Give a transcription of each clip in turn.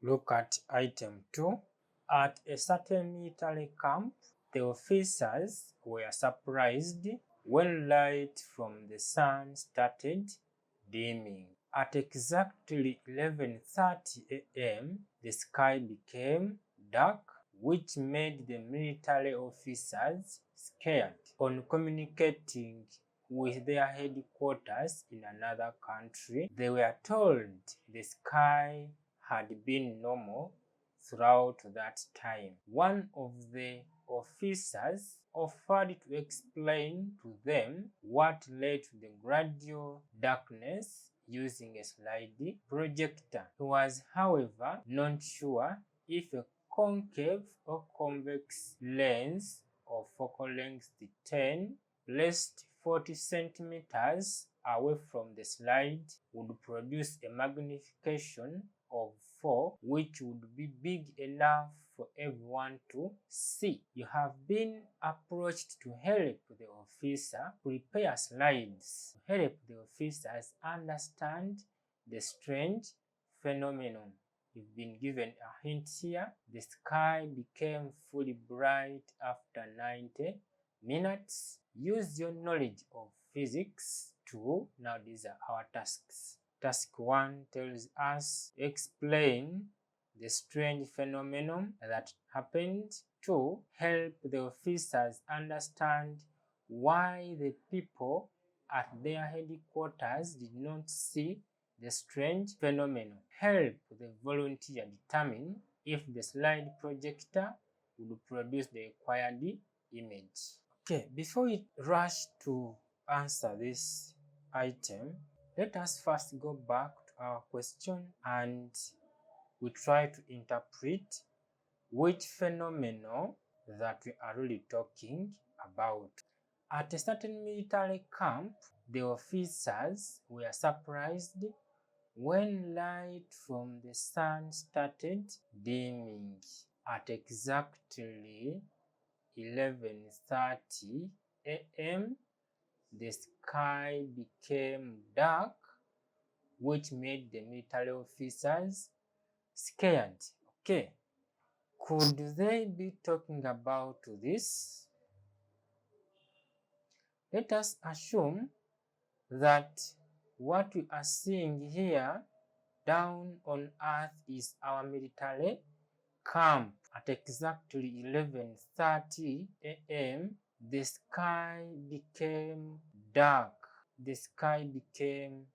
Look at item 2. At a certain military camp, the officers were surprised when light from the sun started dimming. At exactly 11:30 a.m., the sky became dark, which made the military officers scared. On communicating with their headquarters in another country, they were told the sky had been normal throughout that time. One of the officers offered to explain to them what led to the gradual darkness using a slide projector. He was, however, not sure if a concave or convex lens of focal length 10 placed 40 centimeters away from the slide would produce a magnification of 4, which would be big enough for everyone to see. You have been approached to help the officer prepare slides, to help the officers understand the strange phenomenon. You've been given a hint here. The sky became fully bright after 90 minutes. Use your knowledge of physics to, now these are our tasks. Task 1 tells us explain the strange phenomenon that happened. 2, help the officers understand why the people at their headquarters did not see the strange phenomenon. Help the volunteer determine if the slide projector would produce the required image. Okay, before we rush to answer this item, let us first go back to our question and we try to interpret which phenomenon that we are really talking about. At a certain military camp, the officers were surprised when light from the sun started dimming. At exactly 11:30 a.m., the sky became dark, which made the military officers scared. Okay, could they be talking about this? Let us assume that what we are seeing here down on earth is our military camp. At exactly 11:30 a.m., the sky became dark. The sky became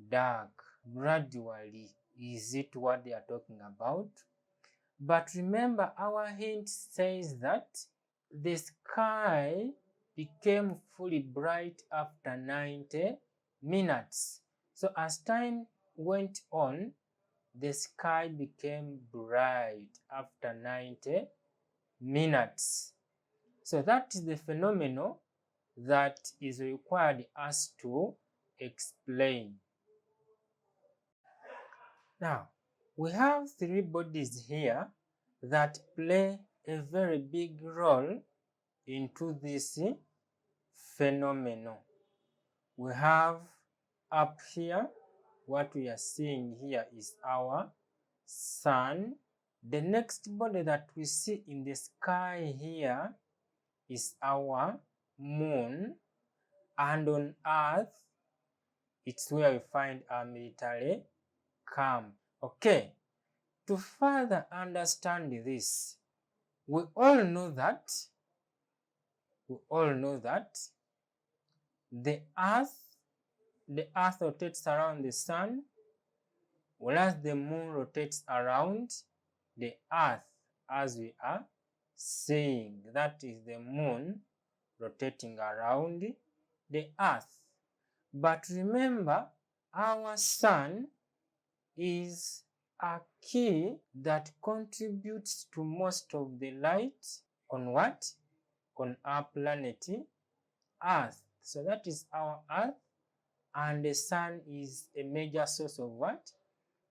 dark gradually. Is it what they are talking about? But remember, our hint says that the sky became fully bright after 90 minutes. So as time went on, the sky became bright after 90 minutes. So that is the phenomenon that is required us to explain. Now, we have 3 bodies here that play a very big role into this phenomenon. We have up here, what we are seeing here is our sun. The next body that we see in the sky here is our moon, and on earth, it's where we find our military camp. Okay, to further understand this, we all know that the earth rotates around the sun, whereas the moon rotates around the earth, as we are seeing. That is the moon rotating around the earth. But remember, our sun is a key that contributes to most of the light on what? On our planet Earth. So that is our Earth, and the sun is a major source of what?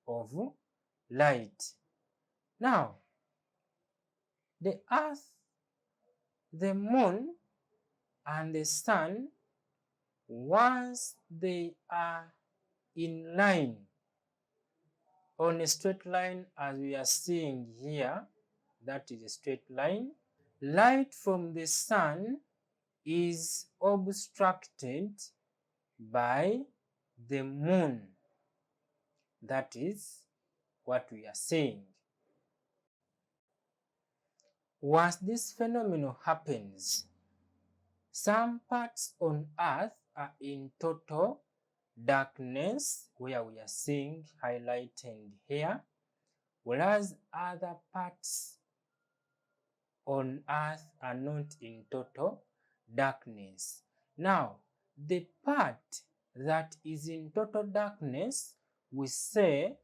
Of light. Now, the Earth, the moon, and the sun, once they are in line, on a straight line as we are seeing here, that is a straight line, light from the sun is obstructed by the moon. That is what we are saying. Once this phenomenon happens, some parts on Earth are in total darkness, where we are seeing highlighted here, whereas other parts on Earth are not in total darkness. Now, the part that is in total darkness, we say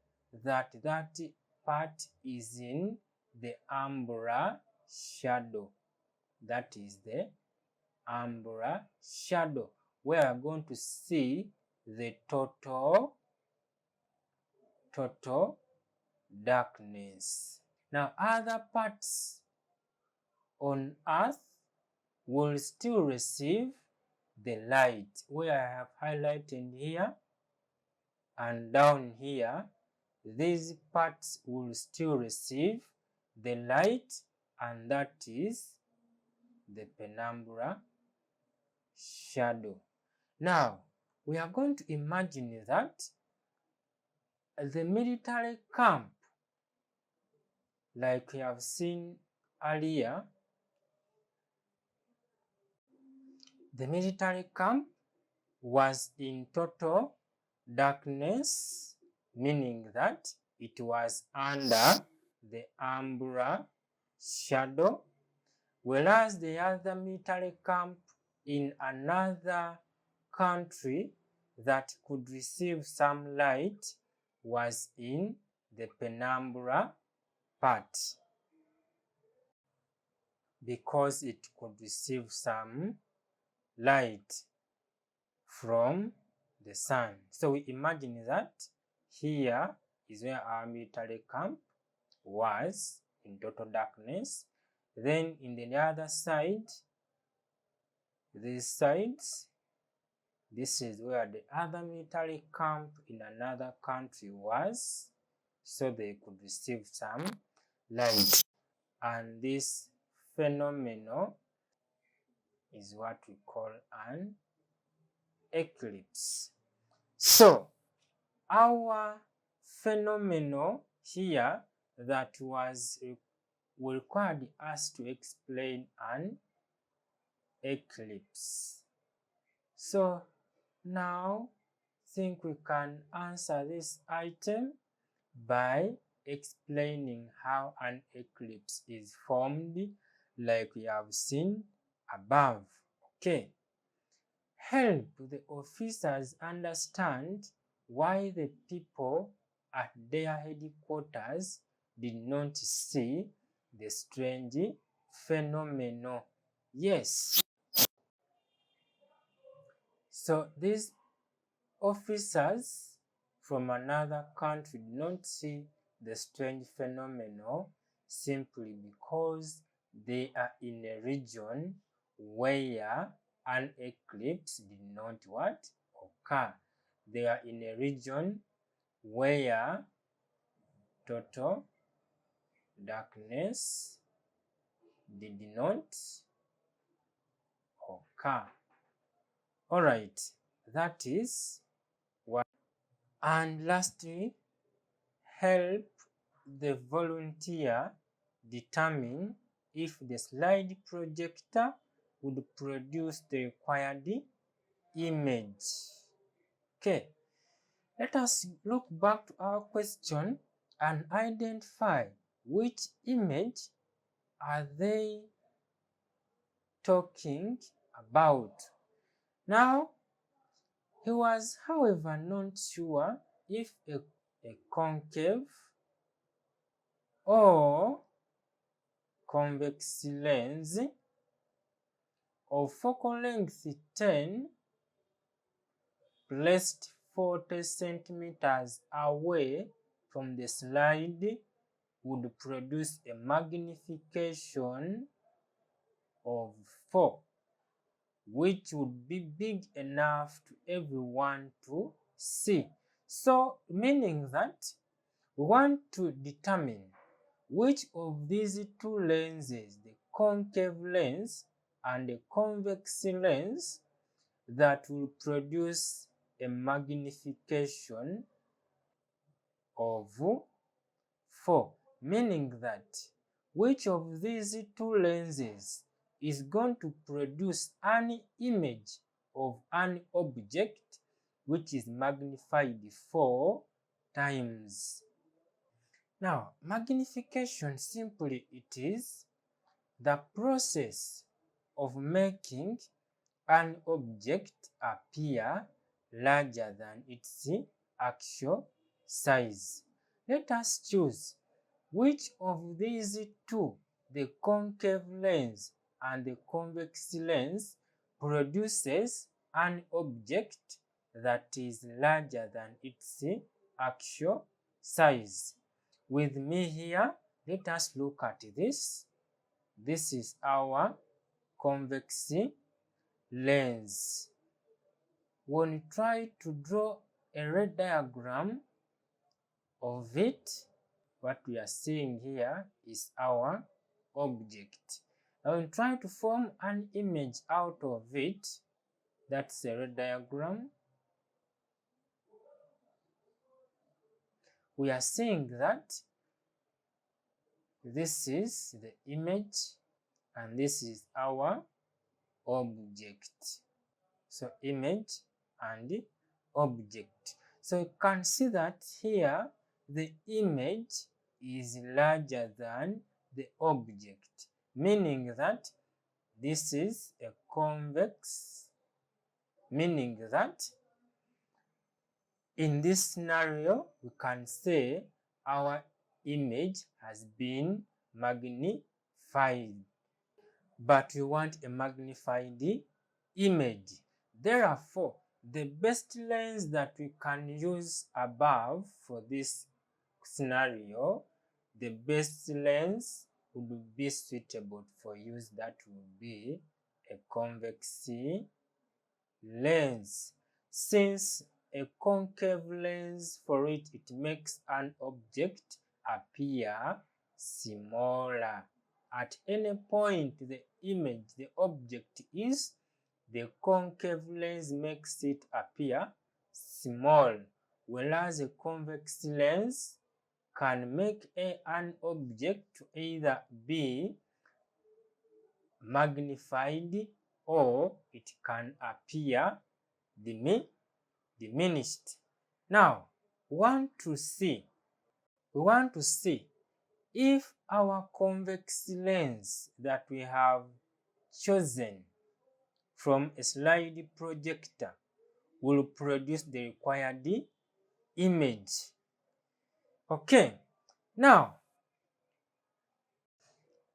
that that part is in the umbra shadow. That is the umbra shadow, where we are going to see the total darkness. Now, other parts on Earth will still receive the light, where I have highlighted here and down here. These parts will still receive the light, and that is the penumbra shadow. Now, we are going to imagine that the military camp, like we have seen earlier, the military camp was in total darkness, meaning that it was under the umbra shadow, whereas the other military camp in another country that could receive some light was in the penumbra part, because it could receive some light from the sun. So we imagine that here is where our military camp was in total darkness. Then in the other side, these sides, this is where the other military camp in another country was, so they could receive some light. And this phenomenon is what we call an eclipse. So our phenomenon here that required us to explain an eclipse. So now I think we can answer this item by explaining how an eclipse is formed, like we have seen above. Okay. Help the officers understand why the people at their headquarters did not see the strange phenomenon. Yes. So these officers from another country did not see the strange phenomenon simply because they are in a region where an eclipse did not occur. They are in a region where total darkness did not occur. All right, that is what. And lastly, help the volunteer determine if the slide projector would produce the required image. Okay, let us look back to our question and identify which image are they talking about. Now, he was, however, not sure if a concave or convex lens of focal length 10 placed 40 centimeters away from the slide would produce a magnification of 4, which would be big enough to everyone to see. So, meaning that We want to determine which of these two lenses, the concave lens and the convex lens, that will produce a magnification of 4, meaning that which of these two lenses is going to produce an image of an object which is magnified 4 times. Now, magnification, simply it is the process of making an object appear larger than its actual size. Let us choose which of these two, the concave lens and the convex lens, produces an object that is larger than its actual size. With me here, let us look at this. This is our convex lens. When we try to draw a ray diagram of it, what we are seeing here is our object. Now when we try to form an image out of it, that's a ray diagram, we are seeing that this is the image and this is our object. So image and object. So you can see that here the image is larger than the object, meaning that this is a convex, meaning that in this scenario we can say our image has been magnified, but we want a magnified image. Therefore, the best lens that we can use above for this scenario, the best lens would be suitable for use, that would be a convex lens. Since a concave lens, for it makes an object appear smaller. At any point the image, the object is, the concave lens makes it appear small, whereas a convex lens can make an object to either be magnified or it can appear diminished. Now, we want to see if our convex lens that we have chosen from a slide projector will produce the required image. Okay, now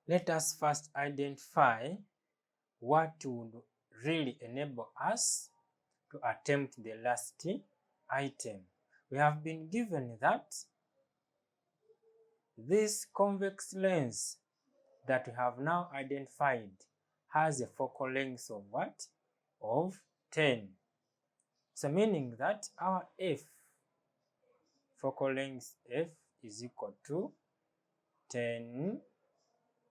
let us first identify what would really enable us to attempt the last item. We have been given that this convex lens that we have now identified has a focal length of what? Of 10. So meaning that our f, focal length f, is equal to 10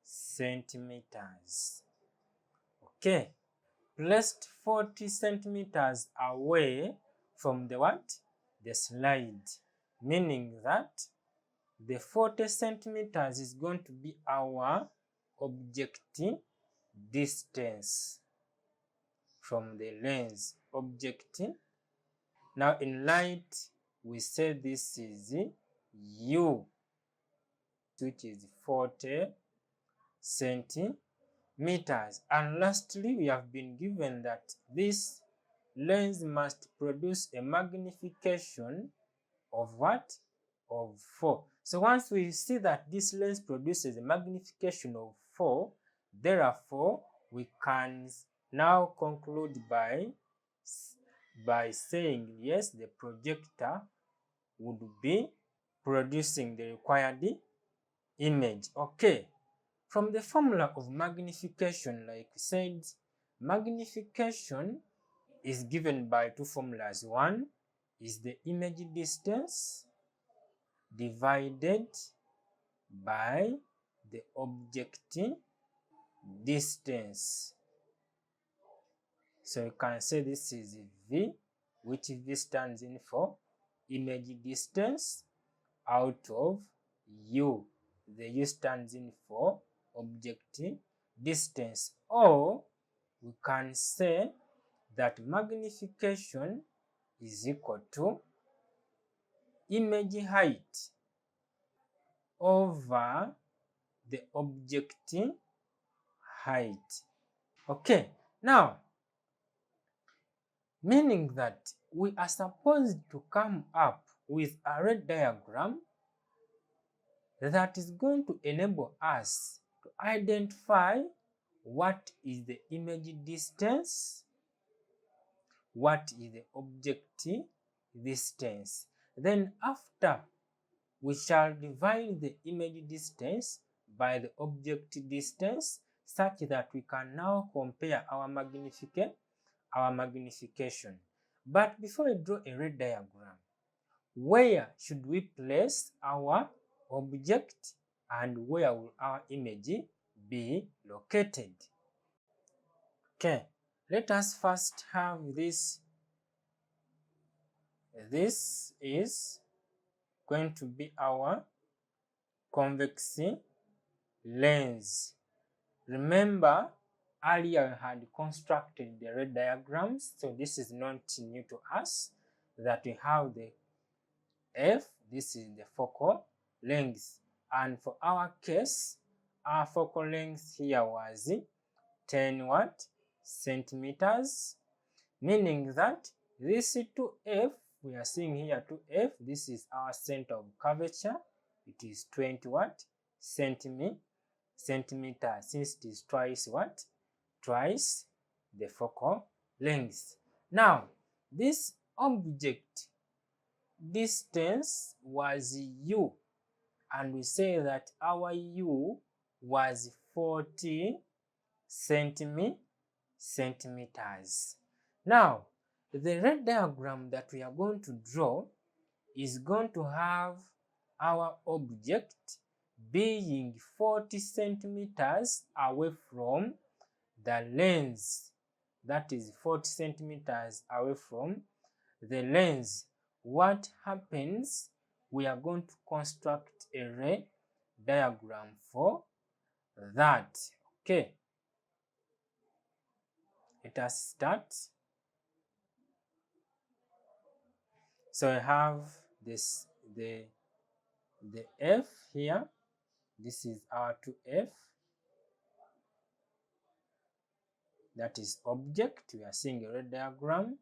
centimeters. Okay, placed 40 centimeters away from the what? The slide, meaning that the 40 centimeters is going to be our object distance from the lens. Object, now in light we say this is u, which is 40 centimeters. And lastly, we have been given that this lens must produce a magnification of what? Of 4. So once we see that this lens produces a magnification of 4, therefore we can now conclude by saying yes, the projector would be producing the required image. Okay, from the formula of magnification, like we said, magnification is given by two formulas. One is the image distance divided by the object distance. So you can say this is V, which V stands in for image distance out of U. The U stands in for object distance. Or we can say that magnification is equal to image height over the object height. Okay, now meaning that we are supposed to come up with a ray diagram that is going to enable us to identify what is the image distance, what is the object distance. Then after, we shall divide the image distance by the object distance such that we can now compare our magnification. But before we draw a ray diagram, where should we place our object and where will our image be located? Okay, let us first have this. This is going to be our convex lens. Remember, earlier I had constructed the ray diagrams, so this is not new to us, that we have the F, this is the focal length, and for our case, our focal length here was 10 centimeters, meaning that this 2F, we are seeing here 2F, this is our center of curvature, it is 20 centimeters, since it is twice twice the focal length. Now, this object distance was U, and we say that our U was 40 centimeters. Now, the ray diagram that we are going to draw is going to have our object being 40 centimeters away from the lens. That is 40 centimeters away from the lens. What happens? We are going to construct a ray diagram for that. Okay. Let us start. So I have this the F here. This is our 2F. That is object. We are seeing a ray diagram.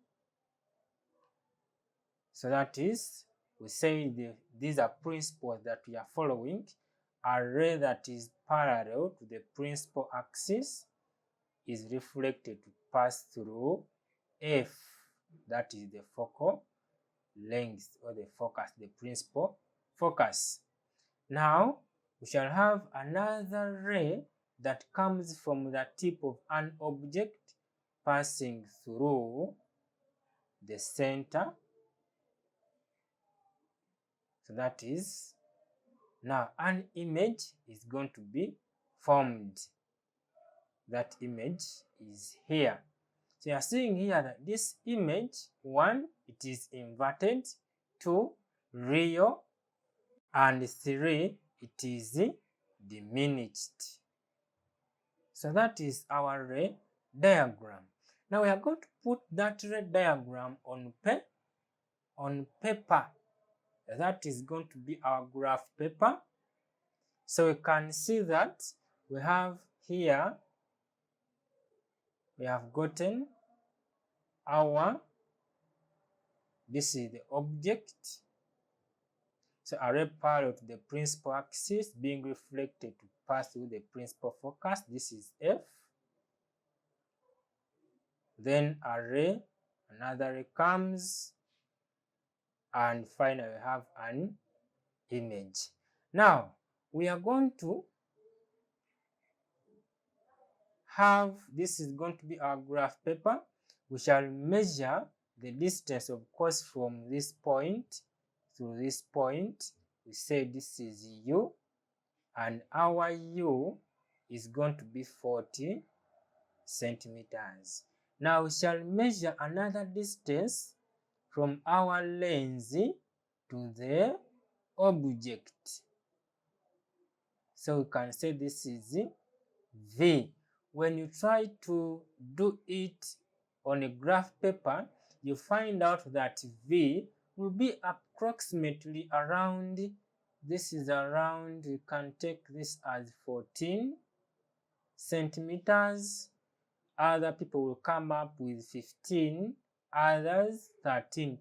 So that is, we say these are principles that we are following. A ray that is parallel to the principal axis is reflected to pass through F. That is the focal length or the focus, the principal focus. Now, we shall have another ray that comes from the tip of an object passing through the center. So that is, now an image is going to be formed. That image is here. So you are seeing here that this image, 1, it is inverted, 2, real, and 3, it is diminished. So that is our ray diagram. Now we are going to put that ray diagram on paper. That is going to be our graph paper. So we can see that we have here, we have gotten our, this is the object. So a ray parallel to the principal axis being reflected to pass through the principal focus. This is F. Then a ray, another ray comes, and finally we have an image. Now we are going to have, this is going to be our graph paper. We shall measure the distance, of course, from this point to this point. we say this is U, and our U is going to be 40 centimeters. Now we shall measure another distance from our lens to the object. So we can say this is V. When you try to do it on a graph paper, you find out that V will be approximately around, this is around, you can take this as 14 centimeters. Other people will come up with 15, others 13.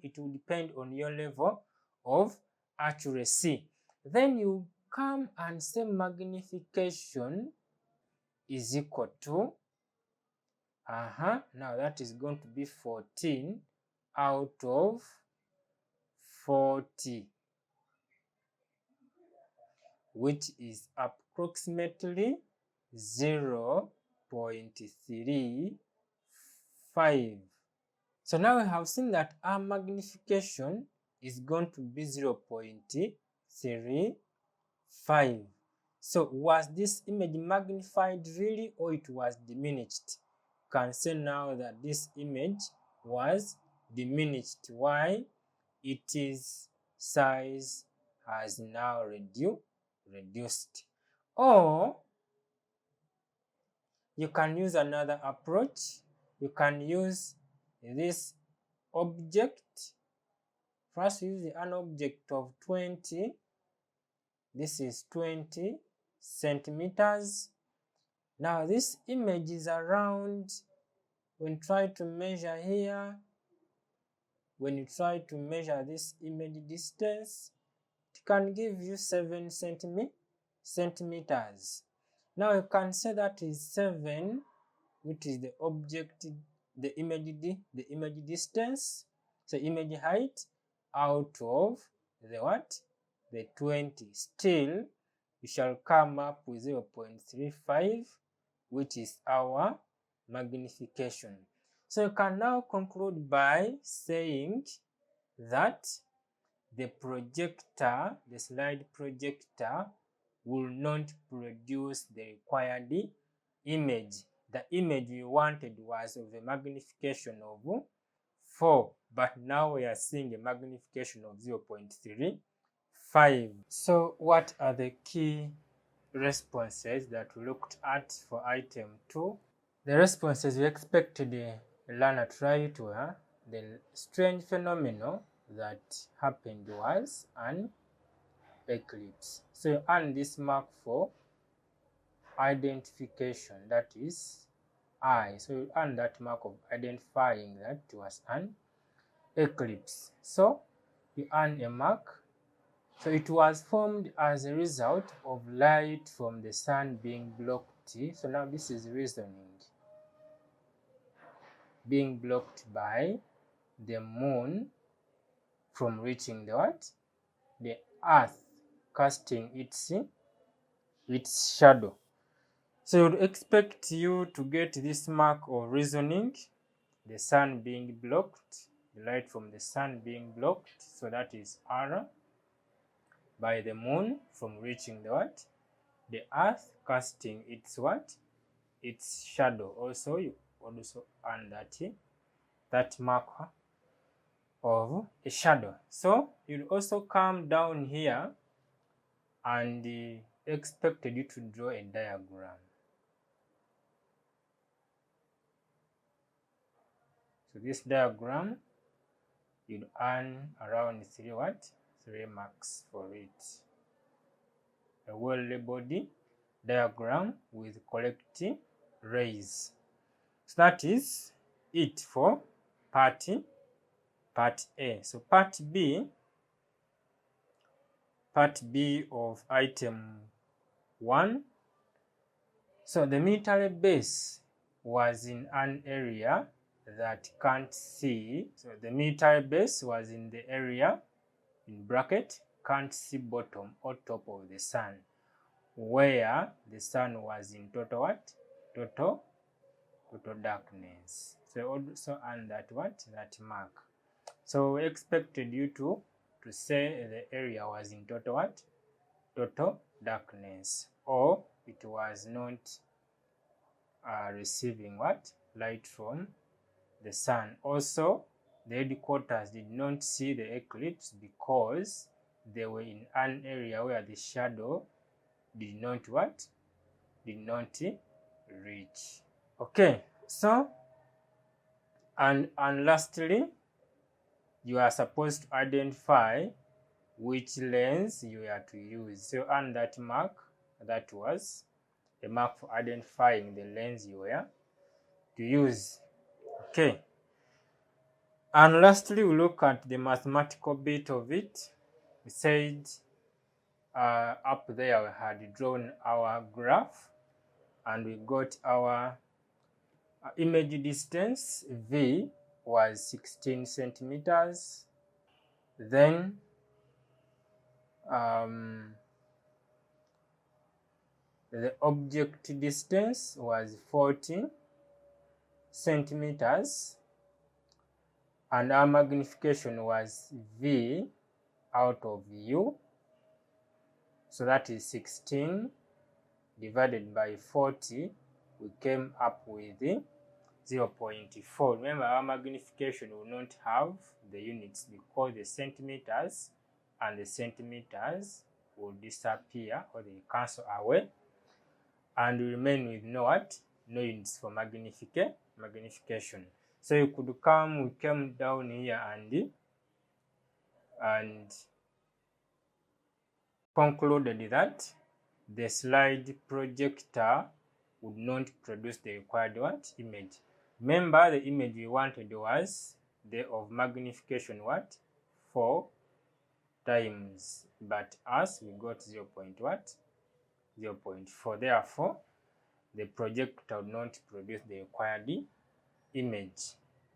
It will depend on your level of accuracy. Then you come and say magnification is equal to, now that is going to be 14 out of 40, which is approximately 0.35. So now we have seen that our magnification is going to be 0.35. So was this image magnified really, or it was diminished? You can say now that this image was diminished. Why? Its size has now reduced. Or you can use another approach. You can use this object. First, use an object of 20. This is 20 centimeters. Now this image is around, when you try to measure here, when you try to measure this image distance, it can give you 7 centimeters. Now you can say that is 7, which is the object, the image distance, so image height, out of the what? The 20. Still, we shall come up with 0.35, which is our magnification. So you can now conclude by saying that the projector, the slide projector, will not produce the required image. The image we wanted was of a magnification of 4, but now we are seeing a magnification of 0.35. So what are the key responses that we looked at for item 2? The responses we expected the learner try to the strange phenomenon that happened was an eclipse. So you earn this mark for identification, that is I. So you earn that mark of identifying that it was an eclipse. So you earn a mark. So it was formed as a result of light from the sun being blocked. So now this is reasoning. Being blocked by the moon from reaching the what? The earth, casting its shadow. So you would expect you to get this mark of reasoning, the sun being blocked, the light from the sun being blocked, so that is R, by the moon from reaching the what? The earth, casting its what? Its shadow. Also, you also earn that mark of a shadow. So you'll also come down here and expected you to draw a diagram. So this diagram, you'll earn around 3 marks for it. A well-labeled diagram with correct rays. So that is it for part A. So part B of item 1. So the military base was in an area that can't see. So the military base was in the area, in bracket, can't see bottom or top of the sun, where the sun was in total what? Total darkness. So also earn that what? That mark. So we expected you to to say the area was in total what? Total darkness, or it was not receiving what? Light from the sun. Also, the headquarters did not see the eclipse because they were in an area where the shadow did not what? Did not reach. Okay, so and lastly, you are supposed to identify which lens you are to use. So on that mark, that was a mark for identifying the lens you were to use. Okay. And lastly, we look at the mathematical bit of it. We said up there we had drawn our graph and we got our image distance. V was 16 centimeters. Then the object distance was 40 centimeters. And our magnification was V out of U. So that is 16 divided by 40. We came up with 0.4. Remember, our magnification will not have the units because the centimeters and the centimeters will disappear or they cancel away. And we remain with no units for magnification. So you could we came down here and concluded that the slide projector would not produce the required image. Remember, the image we wanted was the of magnification 4 times, but as we got 0.4. Therefore, the projector would not produce the required image.